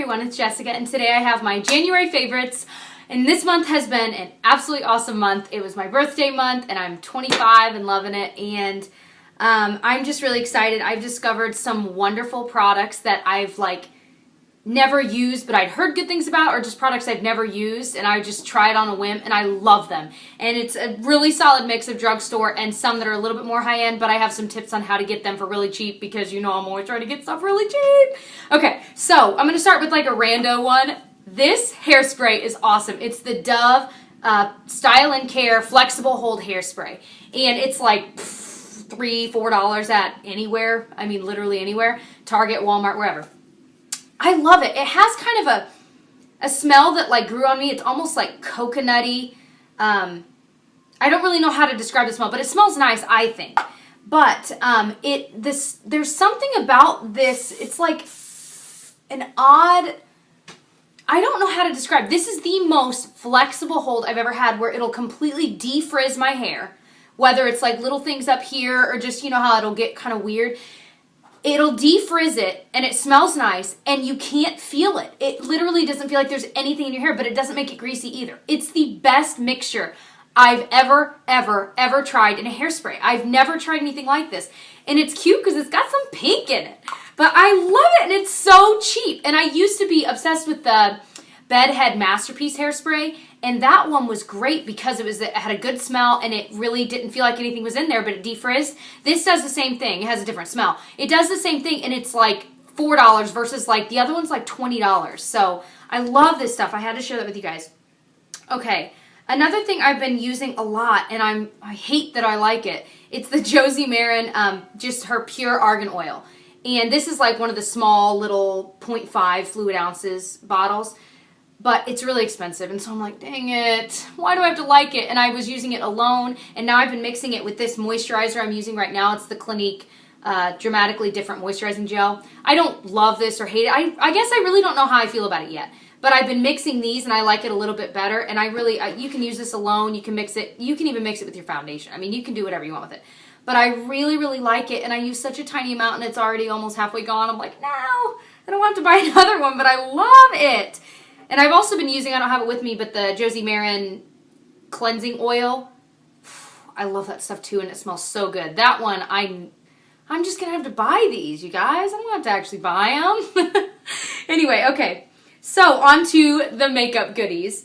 everyone, it's Jessica, and today I have my January favorites, and this month has been an absolutely awesome month. It was my birthday month, and I'm 25 and loving it, and I'm just really excited. I've discovered some wonderful products that I've never used, but I'd heard good things about, or just products I've never used, and I just tried on a whim, and I love them. And it's a really solid mix of drugstore and some that are a little bit more high-end, but I have some tips on how to get them for really cheap, because you know I'm always trying to get stuff really cheap. Okay, so I'm going to start with a rando one. This hairspray is awesome. It's the Dove Style & Care Flexible Hold Hairspray, and it's like $3, $4 at anywhere. I mean, literally anywhere. Target, Walmart, wherever. I love it. It has kind of a smell that grew on me. It's almost like coconutty. I don't really know how to describe the smell, but it smells nice, I think. But there's something about this. It's like an odd, I don't know how to describe. This is the most flexible hold I've ever had, where it'll completely defrizz my hair, whether it's little things up here or just, you know how it'll get kind of weird. It'll defrizz it, and it smells nice, and you can't feel it. It literally doesn't feel like there's anything in your hair, but it doesn't make it greasy either. It's the best mixture I've ever tried in a hairspray. I've never tried anything like this. And it's cute because it's got some pink in it. But I love it, and it's so cheap. And I used to be obsessed with the Bedhead Masterpiece hairspray, and that one was great because it had a good smell, and it really didn't feel like anything was in there, but it defrizzed. This does the same thing. It has a different smell. It does the same thing, and it's like $4 versus the other one's like $20. So I love this stuff. I had to share that with you guys. Okay, another thing I've been using a lot, and I hate that I like it. It's the Josie Maran, just her pure argan oil. And this is one of the small little 0.5 fluid ounces bottles. But it's really expensive, and so I'm like, dang it, why do I have to like it? And I was using it alone, and now I've been mixing it with this moisturizer I'm using right now. It's the Clinique Dramatically Different Moisturizing Gel. I don't love this or hate it. I guess I really don't know how I feel about it yet. But I've been mixing these, and I like it a little bit better, and you can use this alone. You can mix it. You can even mix it with your foundation. I mean, you can do whatever you want with it. But I really like it, and I use such a tiny amount, and it's already almost halfway gone. I'm like, no, I don't want to buy another one, but I love it. And I've also been using, I don't have it with me, but the Josie Maran cleansing oil. I love that stuff too, and it smells so good. That one, I'm just going to have to buy these, you guys. I don't have to actually buy them. Anyway, okay. So, on to the makeup goodies.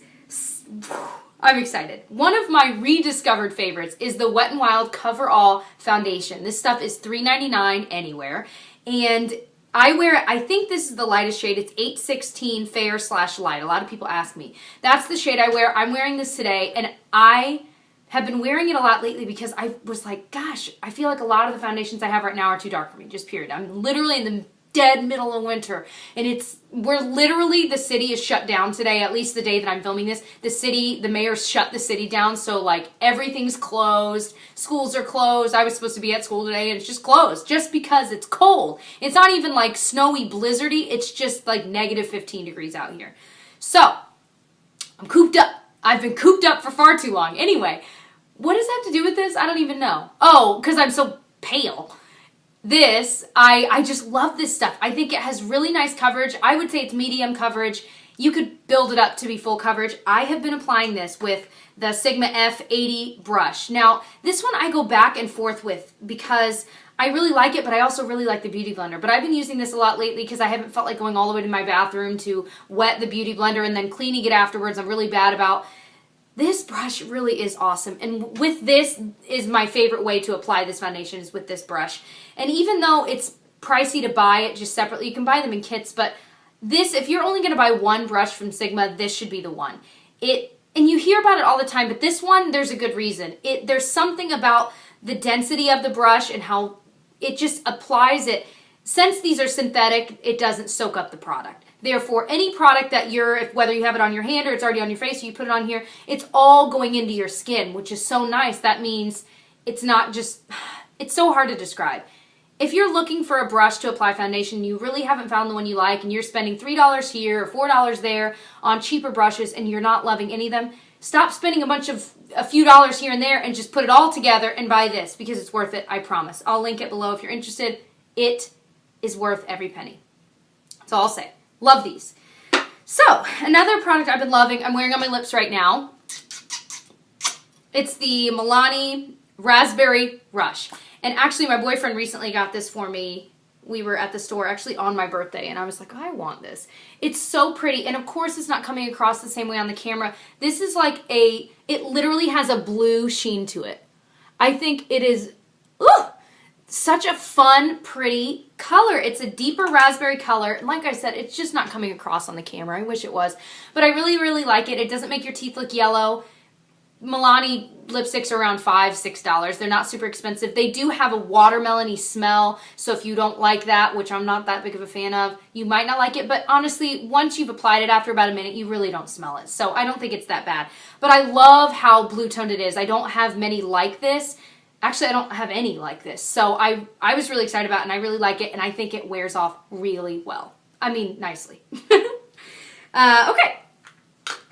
I'm excited. One of my rediscovered favorites is the Wet n Wild Cover All Foundation. This stuff is $3.99 anywhere. And I wear it, I think this is the lightest shade. It's 816 Fair/Light. A lot of people ask me. That's the shade I wear. I'm wearing this today, and I have been wearing it a lot lately because I was like, gosh, I feel like a lot of the foundations I have right now are too dark for me, just period. I'm literally in the dead middle of winter, and the city is shut down today, at least the day that I'm filming this. The mayor shut the city down, so everything's closed, schools are closed. I was supposed to be at school today, and it's just closed, just because it's cold. It's not even snowy, blizzardy, it's just negative 15 degrees out here. So, I'm cooped up. I've been cooped up for far too long. Anyway, what does that have to do with this? I don't even know. Oh, because I'm so pale. This, I just love this stuff. I think it has really nice coverage. I would say it's medium coverage. You could build it up to be full coverage. I have been applying this with the Sigma F80 brush. Now, this one I go back and forth with because I really like it, but I also really like the Beauty Blender. But I've been using this a lot lately because I haven't felt like going all the way to my bathroom to wet the Beauty Blender and then cleaning it afterwards. I'm really bad about. This brush really is awesome, and with this is my favorite way to apply this foundation is with this brush. And even though it's pricey to buy it just separately, you can buy them in kits, but this, if you're only going to buy one brush from Sigma, this should be the one. And you hear about it all the time, but this one, there's a good reason. There's something about the density of the brush and how it just applies it. Since these are synthetic, it doesn't soak up the product. Therefore, any product that whether you have it on your hand or it's already on your face, or you put it on here, it's all going into your skin, which is so nice. That means it's not just, it's so hard to describe. If you're looking for a brush to apply foundation, you really haven't found the one you like, and you're spending $3 here or $4 there on cheaper brushes, and you're not loving any of them, stop spending a few dollars here and there and just put it all together and buy this, because it's worth it, I promise. I'll link it below if you're interested. It is worth every penny. That's all I'll say. Love these. So, another product I've been loving, I'm wearing on my lips right now. It's the Milani Raspberry Rush. And actually, my boyfriend recently got this for me. We were at the store actually on my birthday, and I was like, I want this. It's so pretty, and of course, it's not coming across the same way on the camera. This is like it literally has a blue sheen to it. I think it is, such a fun, pretty color. It's a deeper raspberry color. And like I said, it's just not coming across on the camera. I wish it was. But I really, really like it. It doesn't make your teeth look yellow. Milani lipsticks are around $5, $6. They're not super expensive. They do have a watermelon-y smell. So if you don't like that, which I'm not that big of a fan of, you might not like it. But honestly, once you've applied it after about a minute, you really don't smell it. So I don't think it's that bad. But I love how blue-toned it is. I don't have many like this. Actually, I don't have any like this. So I was really excited about it, and I really like it, and I think it wears off really well. I mean, nicely. Okay.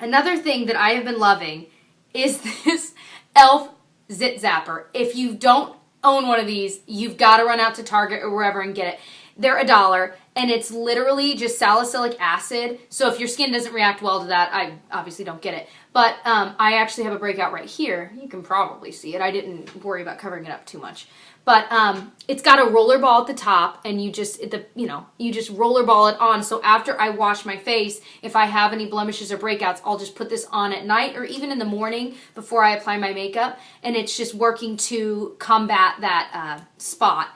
Another thing that I have been loving is this e.l.f. Zit Zapper. If you don't own one of these, you've got to run out to Target or wherever and get it. They're $1, and it's literally just salicylic acid. So if your skin doesn't react well to that, I obviously don't get it. But I actually have a breakout right here. You can probably see it. I didn't worry about covering it up too much. But it's got a roller ball at the top, and you just roller ball it on. So after I wash my face, if I have any blemishes or breakouts, I'll just put this on at night or even in the morning before I apply my makeup. And it's just working to combat that spot.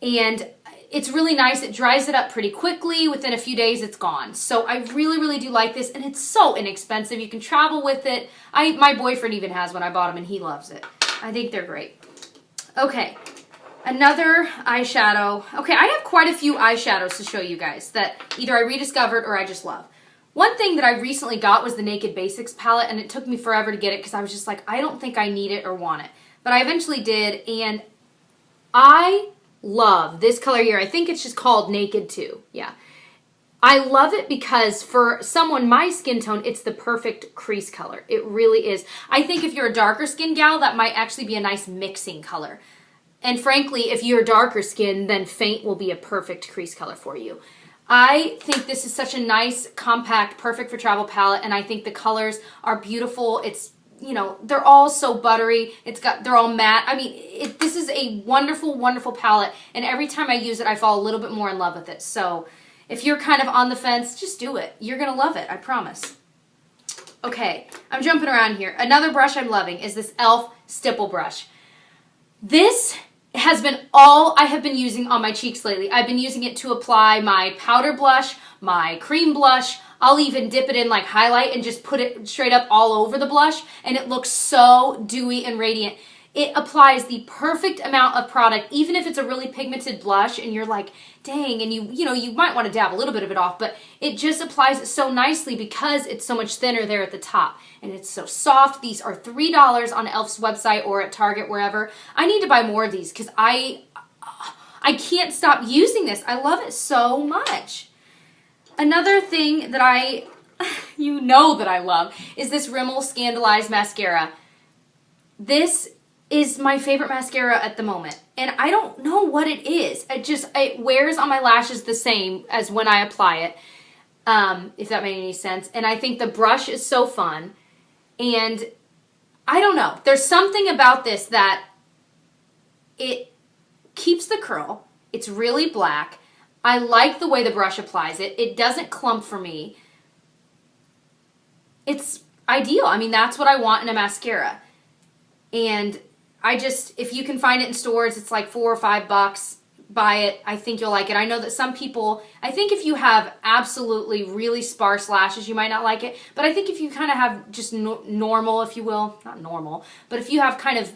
And it's really nice. It dries it up pretty quickly. Within a few days, it's gone. So I really, really do like this, and it's so inexpensive. You can travel with it. My boyfriend even has one. I bought him, and he loves it. I think they're great. Okay, another eyeshadow. Okay, I have quite a few eyeshadows to show you guys that either I rediscovered or I just love. One thing that I recently got was the Naked Basics palette, and it took me forever to get it because I was just like, I don't think I need it or want it. But I eventually did, and I love this color here. I think it's just called Naked 2. Yeah. I love it because for someone my skin tone, it's the perfect crease color. It really is. I think if you're a darker skin gal, that might actually be a nice mixing color. And frankly, if you're darker skin, then faint will be a perfect crease color for you. I think this is such a nice, compact, perfect for travel palette, and I think the colors are beautiful. It's, you know, they're all so buttery. They're all matte. I mean, this is a wonderful, wonderful palette, and every time I use it, I fall a little bit more in love with it. So if you're kind of on the fence, just do it. You're going to love it, I promise. Okay, I'm jumping around here. Another brush I'm loving is this e.l.f. Stipple brush. This has been all I have been using on my cheeks lately. I've been using it to apply my powder blush, my cream blush. I'll even dip it in like highlight and just put it straight up all over the blush, and it looks so dewy and radiant. It applies the perfect amount of product, even if it's a really pigmented blush and you're like, dang, and you might want to dab a little bit of it off, but it just applies it so nicely because it's so much thinner there at the top. And it's so soft. These are $3 on e.l.f.'s website or at Target, wherever. I need to buy more of these because I can't stop using this. I love it so much. Another thing that you know that I love is this Rimmel Scandalized Mascara. This is my favorite mascara at the moment. And I don't know what it is. It wears on my lashes the same as when I apply it, if that made any sense. And I think the brush is so fun. And I don't know. There's something about this that it keeps the curl. It's really black. I like the way the brush applies it. It doesn't clump for me. It's ideal. I mean, that's what I want in a mascara. And if you can find it in stores, it's like $4 or $5. Buy it. I think you'll like it. I know that some people, I think if you have absolutely really sparse lashes, you might not like it. But I think if you kind of have just normal, if you will, not normal, but if you have kind of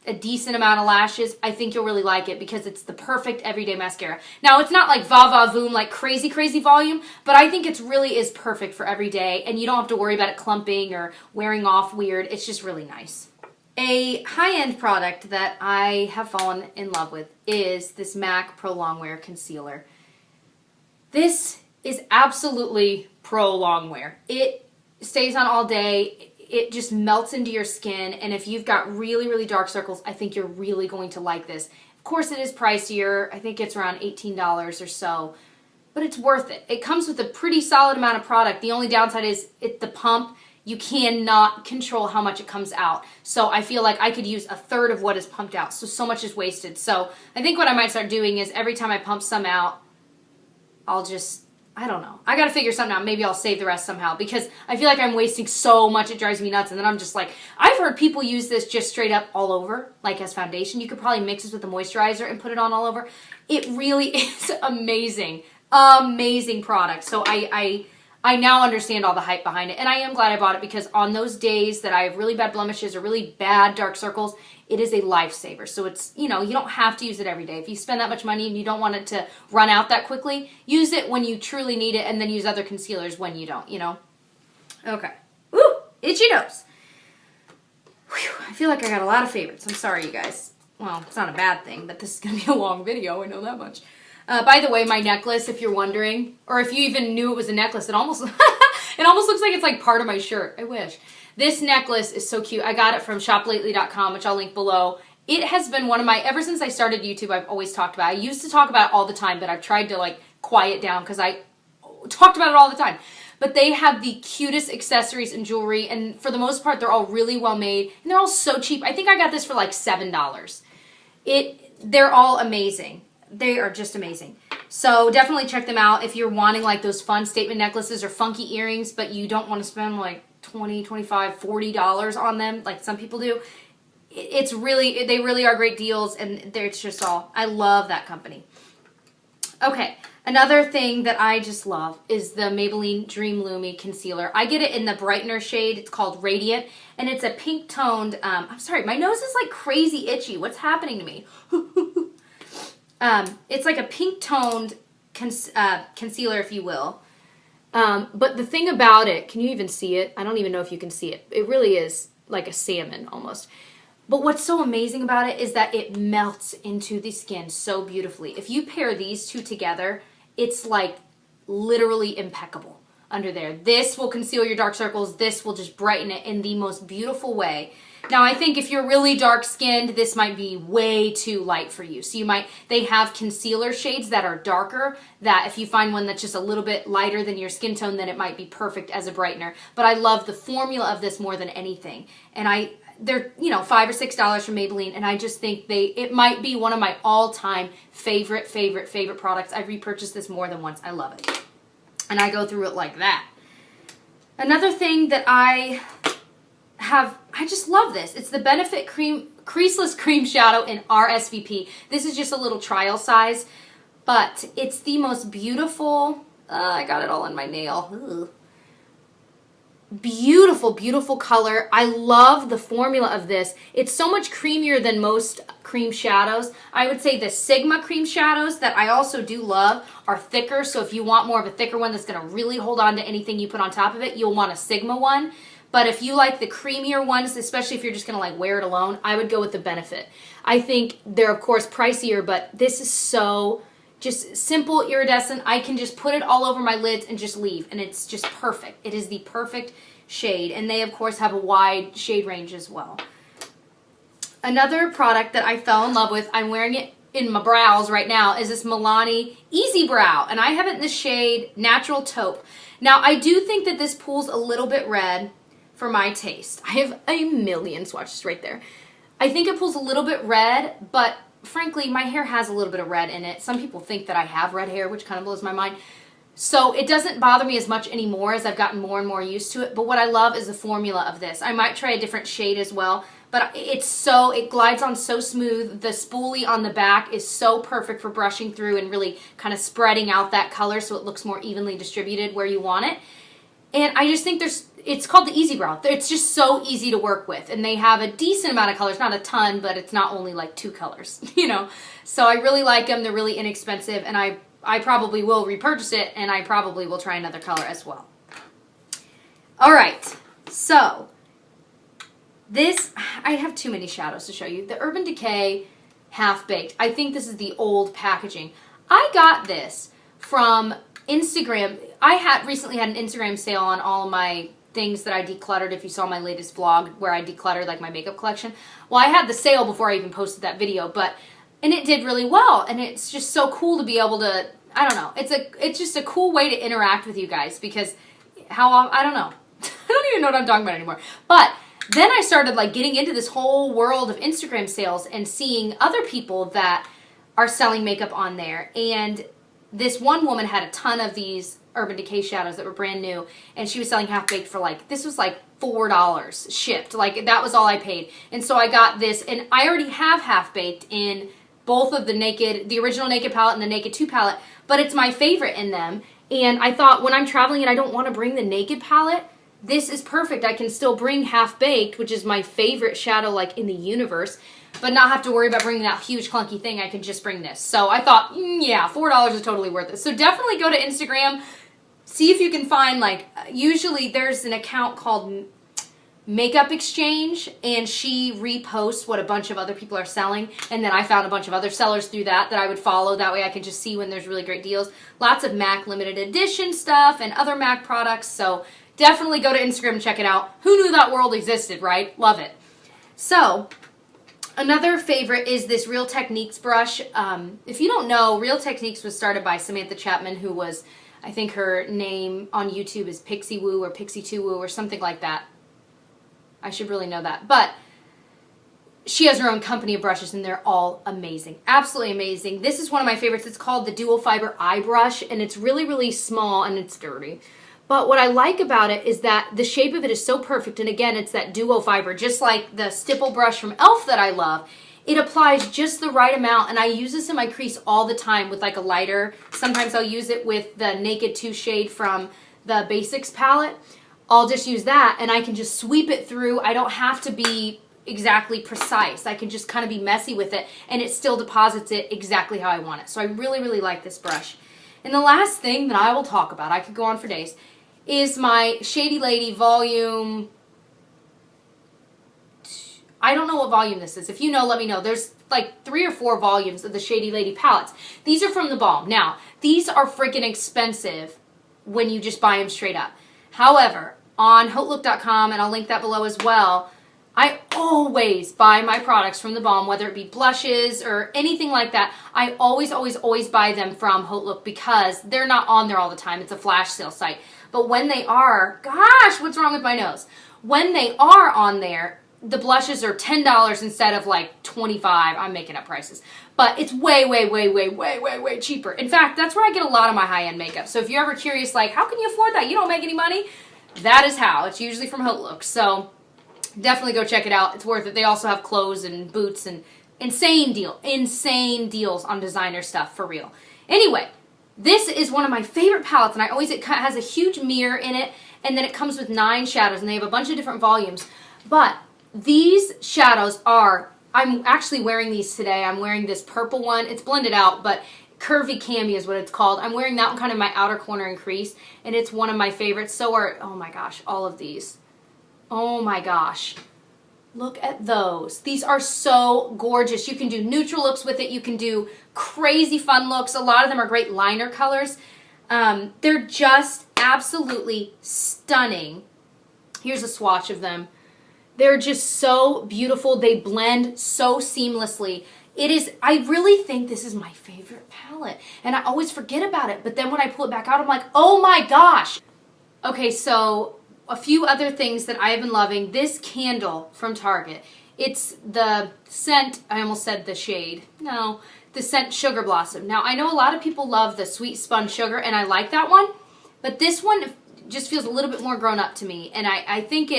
a decent amount of lashes, I think you'll really like it because it's the perfect everyday mascara. Now, it's not like va va voom, like crazy, crazy volume, but I think it really is perfect for every day, and you don't have to worry about it clumping or wearing off weird. It's just really nice. A high-end product that I have fallen in love with is this MAC Pro Longwear Concealer. This is absolutely pro longwear. It stays on all day. It just melts into your skin, and if you've got really, really dark circles, I think you're really going to like this. Of course, it is pricier. I think it's around $18 or so. but it's worth it. It comes with a pretty solid amount of product. The only downside is the pump. You cannot control how much it comes out. So I feel like I could use a third of what is pumped out. So much is wasted. So I think what I might start doing is every time I pump some out, I'll just, I don't know. I got to figure something out. Maybe I'll save the rest somehow because I feel like I'm wasting so much. It drives me nuts. And then I'm just like, I've heard people use this just straight up all over, like as foundation. You could probably mix this with a moisturizer and put it on all over. It really is amazing. Amazing product. So I now understand all the hype behind it. And I am glad I bought it because on those days that I have really bad blemishes or really bad dark circles, it is a lifesaver. So it's, you know, you don't have to use it every day. If you spend that much money and you don't want it to run out that quickly, use it when you truly need it and then use other concealers when you don't, you know? Okay. Woo! Itchy nose. Whew, I feel like I got a lot of favorites. I'm sorry, you guys. Well, it's not a bad thing, but this is going to be a long video. I know that much. By the way, my necklace, if you're wondering, or if you even knew it was a necklace, it almost it almost looks like it's like part of my shirt. I wish. This necklace is so cute. I got it from shoplately.com, which I'll link below. It has been one of my, ever since I started YouTube, I've always talked about it. I used to talk about it all the time, but I've tried to like quiet down because I talked about it all the time. But they have the cutest accessories and jewelry, and for the most part, they're all really well made, and they're all so cheap. I think I got this for like $7. They're all amazing. They are just amazing. So definitely check them out if you're wanting like those fun statement necklaces or funky earrings, but you don't want to spend like $20, $25, $40 on them like some people do. It's really, they really are great deals, and it's just all, I love that company. Okay, another thing that I just love is the Maybelline Dream Lumi Concealer. I get it in the brightener shade. It's called Radiant, and it's a pink toned, I'm sorry, my nose is like crazy itchy. What's happening to me? It's like a pink toned concealer, if you will. But the thing about it, can you even see it? I don't even know if you can see it. It really is like a salmon almost. But what's so amazing about it is that it melts into the skin so beautifully. If you pair these two together, it's like literally impeccable under there. This will conceal your dark circles. This will just brighten it in the most beautiful way. Now, I think if you're really dark skinned, this might be way too light for you. So they have concealer shades that are darker, that if you find one that's just a little bit lighter than your skin tone, then it might be perfect as a brightener. But I love the formula of this more than anything. And they're, you know, $5 or $6 from Maybelline, and I just think it might be one of my all-time favorite products. I've repurchased this more than once. I love it. And I go through it like that. Another thing that I just love this. It's the Benefit Creaseless Cream Shadow in RSVP. This is just a little trial size, but it's the most beautiful, I got it all in my nail. Ugh. Beautiful, beautiful color. I love the formula of this. It's so much creamier than most cream shadows. I would say the Sigma cream shadows that I also do love are thicker. So if you want more of a thicker one that's going to really hold on to anything you put on top of it, you'll want a Sigma one. But if you like the creamier ones, especially if you're just going to like wear it alone, I would go with the Benefit. I think they're of course pricier, but this is so just simple, iridescent. I can just put it all over my lids and just leave, and it's just perfect. It is the perfect shade, and they of course have a wide shade range as well. Another product that I fell in love with, I'm wearing it in my brows right now, is this Milani Easy Brow, and I have it in the shade Natural Taupe. Now, I do think that this pulls a little bit red for my taste. I have a million swatches right there. I think it pulls a little bit red, but frankly, my hair has a little bit of red in it. Some people think that I have red hair, which kind of blows my mind. So it doesn't bother me as much anymore as I've gotten more and more used to it. But what I love is the formula of this. I might try a different shade as well, but it glides on so smooth. The spoolie on the back is so perfect for brushing through and really kind of spreading out that color so it looks more evenly distributed where you want it. And I just think it's called the Easy Brow. It's just so easy to work with. And they have a decent amount of colors, not a ton, but it's not only like 2 colors, you know. So I really like them. They're really inexpensive, and I probably will repurchase it, and I probably will try another color as well. All right, so I have too many shadows to show you. The Urban Decay Half Baked. I think this is the old packaging. I got this from Instagram. I recently had an Instagram sale on all my things that I decluttered. If you saw my latest vlog where I decluttered like my makeup collection. Well, I had the sale before I even posted that video, and it did really well, and it's just so cool to be able to, I don't know. It's just a cool way to interact with you guys because I don't know. I don't even know what I'm talking about anymore. But then I started like getting into this whole world of Instagram sales and seeing other people that are selling makeup on there. And this one woman had a ton of these Urban Decay shadows that were brand new, and she was selling half baked for like, this was like $4 shipped. Like that was all I paid. And so I got this, and I already have half baked in both of the original Naked palette and the Naked 2 palette, but it's my favorite in them. And I thought when I'm traveling and I don't want to bring the Naked palette, this is perfect. I can still bring Half Baked, which is my favorite shadow like in the universe, but not have to worry about bringing that huge clunky thing. I can just bring this. So I thought, yeah, $4 is totally worth it. So definitely go to Instagram, see if you can find like, usually there's an account called Makeup Exchange, and she reposts what a bunch of other people are selling, and then I found a bunch of other sellers through that I would follow. That way I can just see when there's really great deals. Lots of MAC limited edition stuff and other MAC products, so definitely go to Instagram and check it out. Who knew that world existed, right? Love it. So another favorite is this Real Techniques brush. If you don't know, Real Techniques was started by Samantha Chapman, who was, I think her name on YouTube is Pixie Woo or Pixie 2 Woo or something like that. I should really know that. But she has her own company of brushes, and they're all amazing. Absolutely amazing. This is one of my favorites. It's called the Dual Fiber Eye Brush, and it's really, really small, and it's dirty. But what I like about it is that the shape of it is so perfect. And again, it's that duo fiber, just like the stipple brush from e.l.f. that I love. It applies just the right amount, and I use this in my crease all the time with like a lighter. Sometimes I'll use it with the Naked 2 shade from the Basics palette. I'll just use that, and I can just sweep it through. I don't have to be exactly precise. I can just kind of be messy with it, and it still deposits it exactly how I want it. So I really, really like this brush. And the last thing that I will talk about, I could go on for days, is my Shady Lady volume. I don't know what volume this is. If you know, let me know. There's like 3 or 4 volumes of the Shady Lady palettes. These are from the Balm. Now, these are freaking expensive when you just buy them straight up. However, on HauteLook.com, and I'll link that below as well, I always buy my products from the Balm, whether it be blushes or anything like that. I always, always, always buy them from Haute Look because they're not on there all the time. It's a flash sale site. But when they are, gosh, what's wrong with my nose? When they are on there, the blushes are $10 instead of like $25. I'm making up prices. But it's way, way, way, way, way, way, way cheaper. In fact, that's where I get a lot of my high-end makeup. So if you're ever curious, like, how can you afford that? You don't make any money? That is how. It's usually from Haute Look. So definitely go check it out. It's worth it. They also have clothes and boots and insane deals on designer stuff, for real. Anyway, this is one of my favorite palettes, and it has a huge mirror in it, and then it comes with 9 shadows, and they have a bunch of different volumes. But these shadows are, I'm actually wearing these today. I'm wearing this purple one. It's blended out, but Curvy Cami is what it's called. I'm wearing that one kind of in my outer corner and crease, and it's one of my favorites. So are, oh my gosh, all of these. Oh my gosh. Look at those. These are so gorgeous. You can do neutral looks with it. You can do crazy fun looks. A lot of them are great liner colors. They're just absolutely stunning. Here's a swatch of them. They're just so beautiful. They blend so seamlessly. It is, I really think this is my favorite palette. And I always forget about it. But then when I pull it back out, I'm like, oh my gosh. Okay, so a few other things that I have been loving. This candle from Target. It's the scent, I almost said the shade. No, the scent Sugar Blossom. Now, I know a lot of people love the Sweet Spun Sugar, and I like that one. But this one just feels a little bit more grown up to me. And I think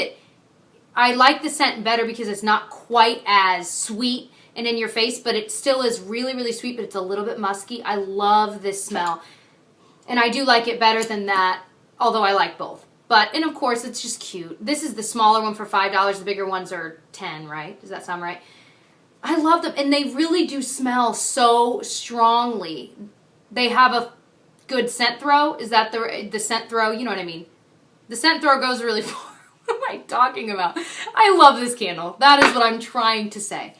I like the scent better because it's not quite as sweet and in your face, but it still is really, really sweet, but it's a little bit musky. I love this smell. And I do like it better than that, although I like both. But, and of course, it's just cute. This is the smaller one for $5. The bigger ones are $10, right? Does that sound right? I love them, and they really do smell so strongly. They have a good scent throw. Is that the scent throw? You know what I mean. The scent throw goes really far. What am I talking about? I love this candle. That is what I'm trying to say.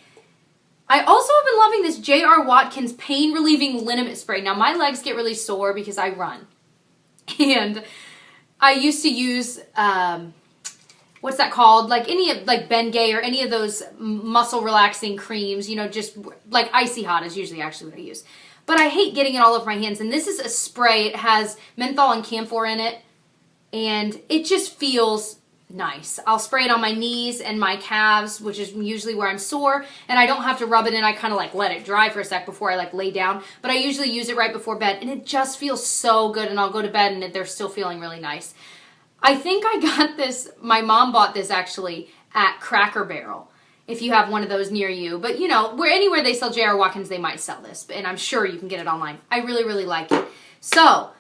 I also have been loving this J.R. Watkins Pain Relieving Liniment Spray. Now, my legs get really sore because I run. And I used to use, what's that called? Like any of, like Bengay or any of those muscle relaxing creams, you know, just like Icy Hot is usually actually what I use. but I hate getting it all over my hands. And this is a spray. It has menthol and camphor in it, and it just feels nice. I'll spray it on my knees and my calves, which is usually where I'm sore, and I don't have to rub it in. I kind of like let it dry for a sec before I like lay down, but I usually use it right before bed, and it just feels so good, and I'll go to bed and they're still feeling really nice. I think I got this, my mom bought this actually at Cracker Barrel, if you have one of those near you. But you know, anywhere they sell J.R. Watkins, they might sell this, and I'm sure you can get it online. I really, really like it. So,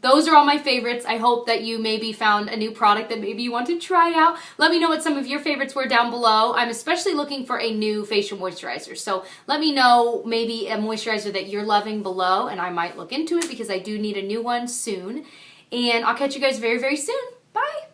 those are all my favorites. I hope that you maybe found a new product that maybe you want to try out. Let me know what some of your favorites were down below. I'm especially looking for a new facial moisturizer. So let me know maybe a moisturizer that you're loving below, and I might look into it because I do need a new one soon. And I'll catch you guys very, very soon. Bye!